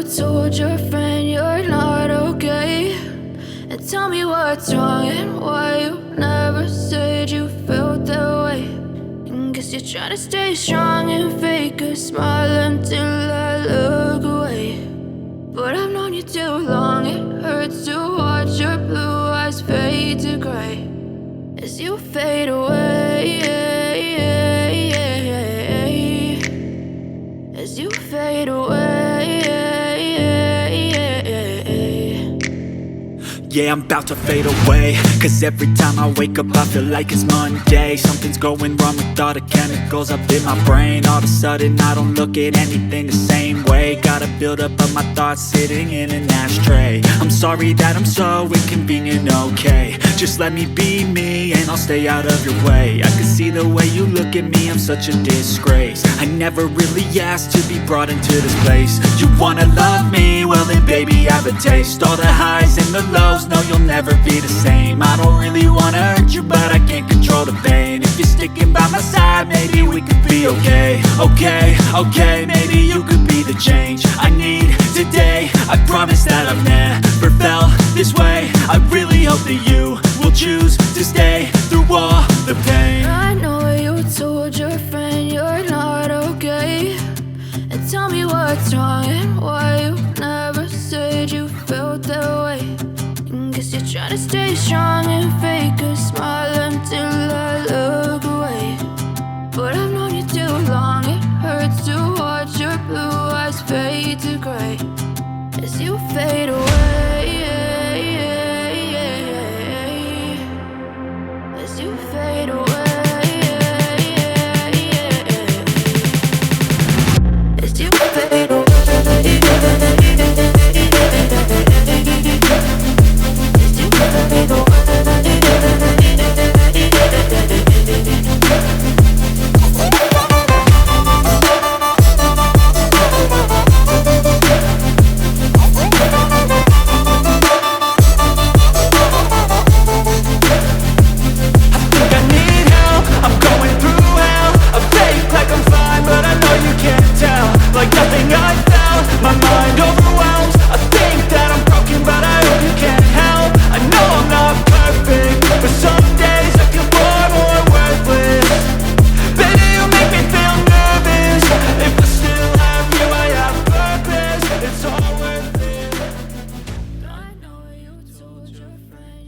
told your friend you're not okay, and tell me what's wrong and why you never said you felt that way. And guess you're trying to stay strong and fake a smile until I look away. But I've known you too long, it hurts to watch your blue eyes fade to gray as you fade away, as you fade away. Yeah, I'm about to fade away, cause every time I wake up I feel like it's Monday. Something's going wrong with all the chemicals up in my brain. All of a sudden I don't look at anything the same way. Got a build up of my thoughts sitting in an ashtray. I'm sorry that I'm so inconvenient, okay. Just let me be me and I'll stay out of your way. I can see the way you look at me, I'm such a disgrace. I never really asked to be brought into this place. You wanna love me? Well then baby have a taste. All the highs and the lows, no, you'll never be the same. I don't really wanna hurt you, but I can't control the pain. If you're sticking by my side, maybe we could be okay. Okay, maybe you could be the change I need today. I promise that I've never felt this way. I really hope that you will choose to stay through all the pain. I know you told your friend you're not okay, and tell me what's wrong and why you never said you felt that way. Guess you're trying to stay strong and fake a smile until I look away. But I've known you too long, it hurts to watch your blue eyes fade to gray as you fade away.